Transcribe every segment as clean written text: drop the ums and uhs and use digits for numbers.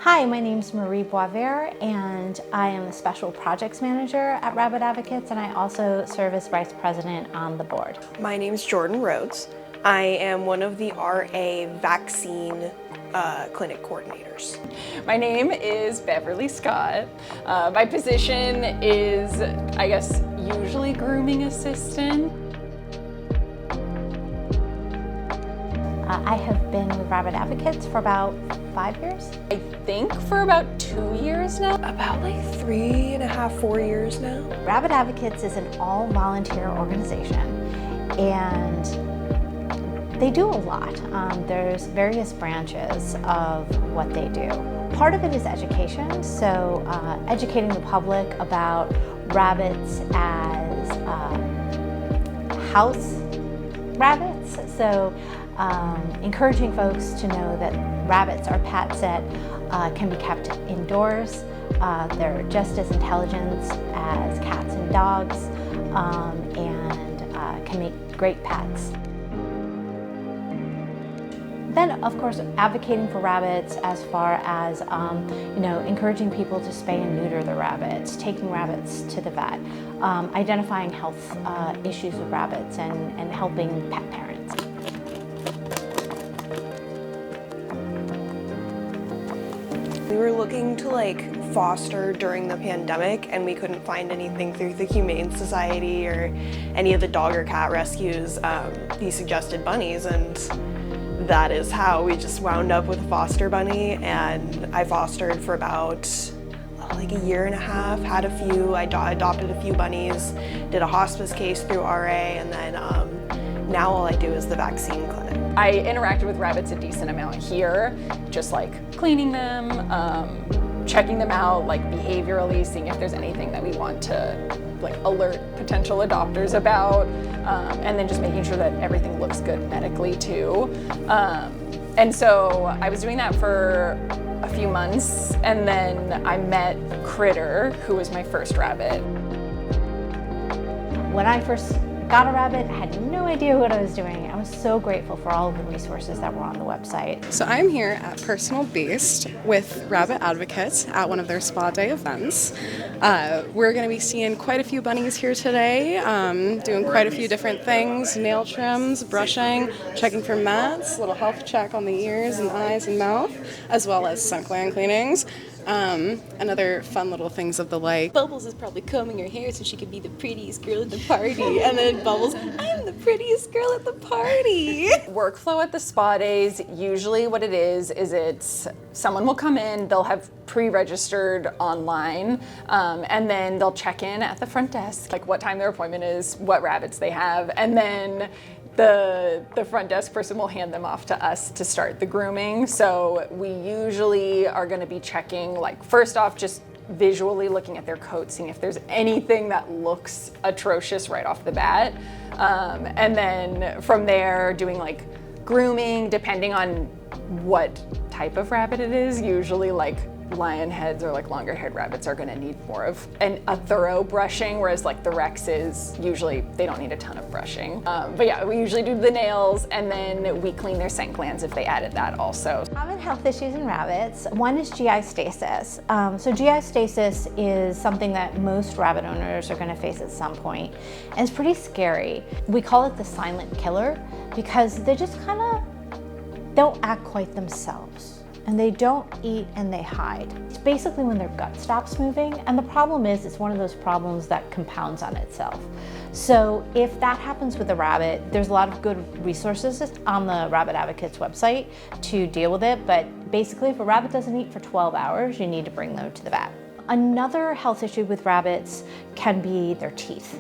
Hi, my name is Marie Boisvert, and I am the Special Projects Manager at Rabbit Advocates, and I also serve as Vice President on the board. My name is Jordan Rhodes. I am one of the RA vaccine clinic coordinators. My name is Beverly Scott. My position is, I guess, usually grooming assistant. I have been with Rabbit Advocates for about 5 years. I think for about 2 years now. About like 3.5, 4 years now. Rabbit Advocates is an all-volunteer organization, and they do a lot. There's various branches of what they do. Part of it is education, so educating the public about rabbits as house rabbits. So encouraging folks to know that rabbits are pets that can be kept indoors. They're just as intelligent as cats and dogs, and can make great pets. Then, of course, advocating for rabbits as far as encouraging people to spay and neuter the rabbits, taking rabbits to the vet, identifying health issues with rabbits, and helping pet parents. We were looking to foster during the pandemic, and we couldn't find anything through the Humane Society or any of the dog or cat rescues. He suggested bunnies, and that is how we just wound up with a foster bunny. And I fostered for about a year and a half, had a few, I adopted a few bunnies, did a hospice case through RA, and then now all I do is the vaccine clinic. I interacted with rabbits a decent amount here, just cleaning them, checking them out behaviorally, seeing if there's anything that we want to alert potential adopters about, and then just making sure that everything looks good medically too. And so I was doing that for a few months, and then I met Critter, who was my first rabbit. When I first got a rabbit, I had no idea what I was doing. I was so grateful for all of the resources that were on the website. So I'm here at Personal Beast with Rabbit Advocates at one of their spa day events. We're going to be seeing quite a few bunnies here today, doing quite a few different things, nail trims, brushing, checking for mats, little health check on the ears and eyes and mouth, as well as sun gland cleanings. And other fun little things of the like. Bubbles is probably combing her hair so she could be the prettiest girl at the party. And then Bubbles, I'm the prettiest girl at the party. Workflow at the spa days, usually what it is it's someone will come in, they'll have pre-registered online, and then they'll check in at the front desk, what time their appointment is, what rabbits they have, and then the front desk person will hand them off to us to start the grooming. So we usually are going to be checking, first off, just visually looking at their coat, seeing if there's anything that looks atrocious right off the bat. And then from there, doing grooming, depending on what type of rabbit it is. Usually lion heads or longer haired rabbits are going to need more of a thorough brushing, whereas the Rexes, usually they don't need a ton of brushing. But yeah, we usually do the nails, and then we clean their scent glands if they added that also. Common health issues in rabbits. One is GI stasis. So GI stasis is something that most rabbit owners are going to face at some point, and it's pretty scary. We call it the silent killer because they just kind of don't act quite themselves. And they don't eat and they hide. It's basically when their gut stops moving, and the problem is it's one of those problems that compounds on itself. So if that happens with a rabbit, there's a lot of good resources on the Rabbit Advocates website to deal with it, but basically if a rabbit doesn't eat for 12 hours, you need to bring them to the vet. Another health issue with rabbits can be their teeth.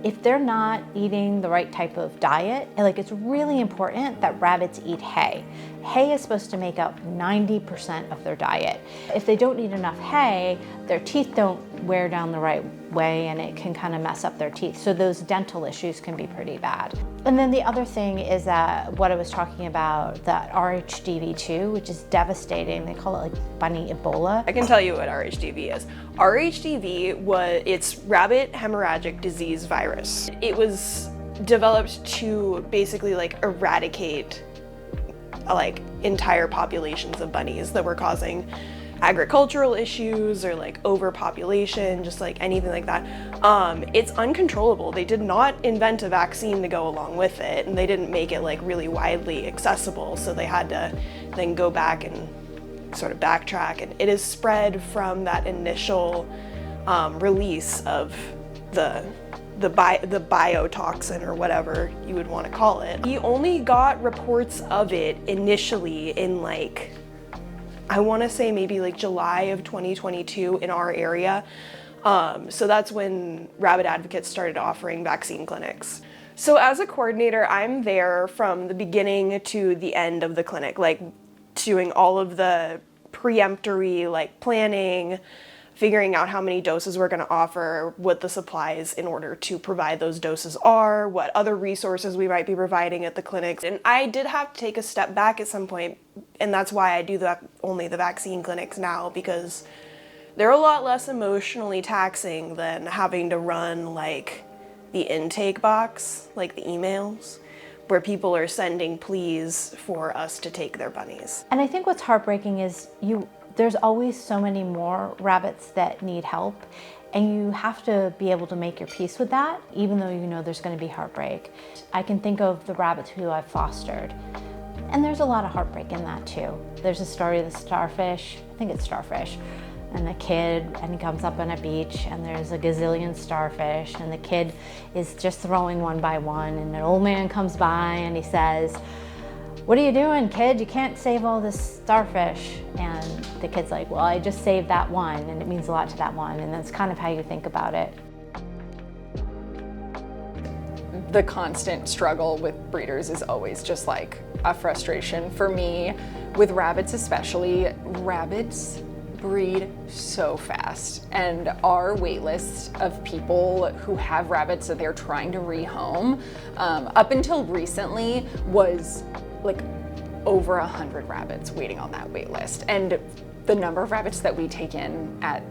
If they're not eating the right type of diet, it's really important that rabbits eat hay. Hay is supposed to make up 90% of their diet. If they don't eat enough hay, their teeth don't wear down the right way, and it can kind of mess up their teeth. So those dental issues can be pretty bad. And then the other thing is that what I was talking about, that RHDV2, which is devastating. They call it bunny Ebola. I can tell you what RHDV is. RHDV it's rabbit hemorrhagic disease virus. It was developed to basically eradicate like entire populations of bunnies that were causing agricultural issues or like overpopulation, just like anything like that. It's uncontrollable. They did not invent a vaccine to go along with it, and they didn't make it like really widely accessible, so they had to then go back and sort of backtrack, and it is spread from that initial release of the biotoxin or whatever you would want to call it. We only got reports of it initially in like, I want to say maybe like July of 2022 in our area. So that's when Rabbit Advocates started offering vaccine clinics. So as a coordinator, I'm there from the beginning to the end of the clinic, like doing all of the preemptory like planning, figuring out how many doses we're going to offer, what the supplies in order to provide those doses are, what other resources we might be providing at the clinics. And I did have to take a step back at some point, and that's why I do only the vaccine clinics now, because they're a lot less emotionally taxing than having to run like the intake box, like the emails, where people are sending pleas for us to take their bunnies. And I think what's heartbreaking is there's always so many more rabbits that need help, and you have to be able to make your peace with that, even though you know there's going to be heartbreak. I can think of the rabbits who I've fostered, and there's a lot of heartbreak in that too. There's a story of the starfish, I think it's starfish, and the kid, and he comes up on a beach, and there's a gazillion starfish, and the kid is just throwing one by one, and an old man comes by and he says, "What are you doing, kid? You can't save all this starfish." And the kid's like, "Well, I just saved that one, and it means a lot to that one." And that's kind of how you think about it. The constant struggle with breeders is always just like a frustration for me. With rabbits especially, rabbits breed so fast, and our wait list of people who have rabbits that they're trying to rehome, up until recently, was like over 100 rabbits waiting on that wait list. And the number of rabbits that we take in at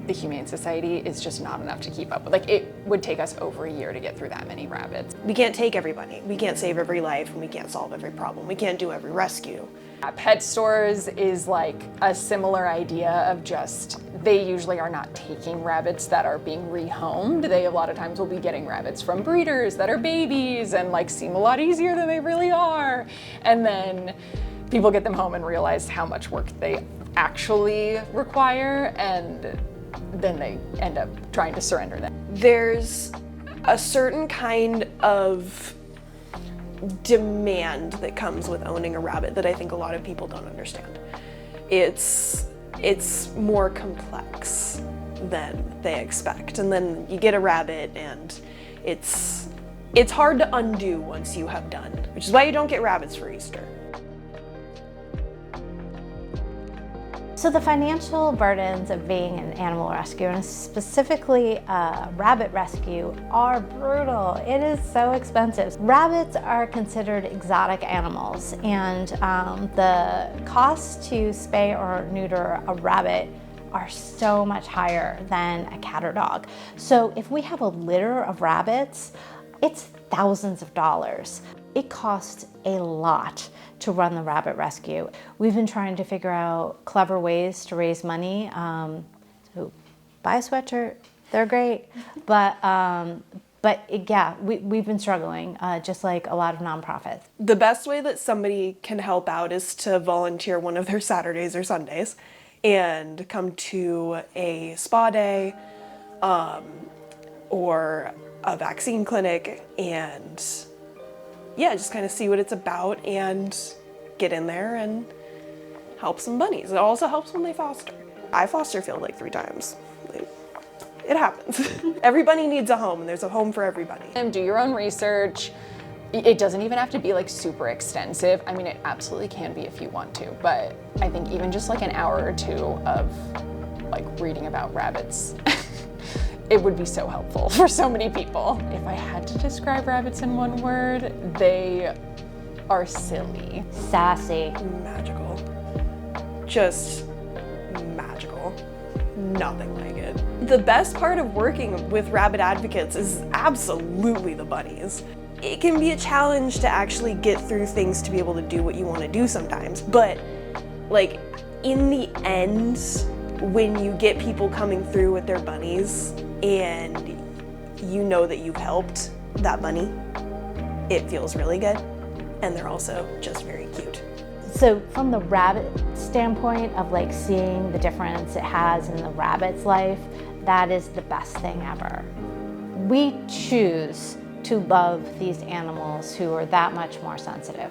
the Humane Society is just not enough to keep up with. Like, it would take us over a year to get through that many rabbits. We can't take everybody. We can't save every life, and we can't solve every problem. We can't do every rescue. At pet stores is like a similar idea of just, they usually are not taking rabbits that are being rehomed. They a lot of times will be getting rabbits from breeders that are babies and like seem a lot easier than they really are. And then people get them home and realize how much work they actually require, and then they end up trying to surrender them. There's a certain kind of demand that comes with owning a rabbit that I think a lot of people don't understand. It's more complex than they expect, and then you get a rabbit and it's hard to undo once you have done, which is why you don't get rabbits for Easter. So the financial burdens of being an animal rescue, and specifically a rabbit rescue, are brutal. It is so expensive. Rabbits are considered exotic animals, and the cost to spay or neuter a rabbit are so much higher than a cat or dog. So if we have a litter of rabbits, it's thousands of dollars. It costs a lot to run the rabbit rescue. We've been trying to figure out clever ways to raise money. So buy a sweatshirt, they're great. But we've been struggling, just like a lot of nonprofits. The best way that somebody can help out is to volunteer one of their Saturdays or Sundays and come to a spa day or a vaccine clinic, and just kind of see what it's about and get in there and help some bunnies. It also helps when they foster. I foster field like 3 times. It happens. Every bunny needs a home, and there's a home for every bunny. And do your own research. It doesn't even have to be like super extensive. I mean, it absolutely can be if you want to, but I think even just like an hour or 2 of like reading about rabbits, it would be so helpful for so many people. If I had to describe rabbits in one word, they are silly. Sassy. Magical. Just magical. Nothing like it. The best part of working with Rabbit Advocates is absolutely the bunnies. it can be a challenge to actually get through things to be able to do what you want to do sometimes. But like in the end, when you get people coming through with their bunnies and you know that you've helped that bunny, it feels really good. And they're also just very cute. So from the rabbit standpoint of like seeing the difference it has in the rabbit's life, that is the best thing ever. We choose to love these animals who are that much more sensitive.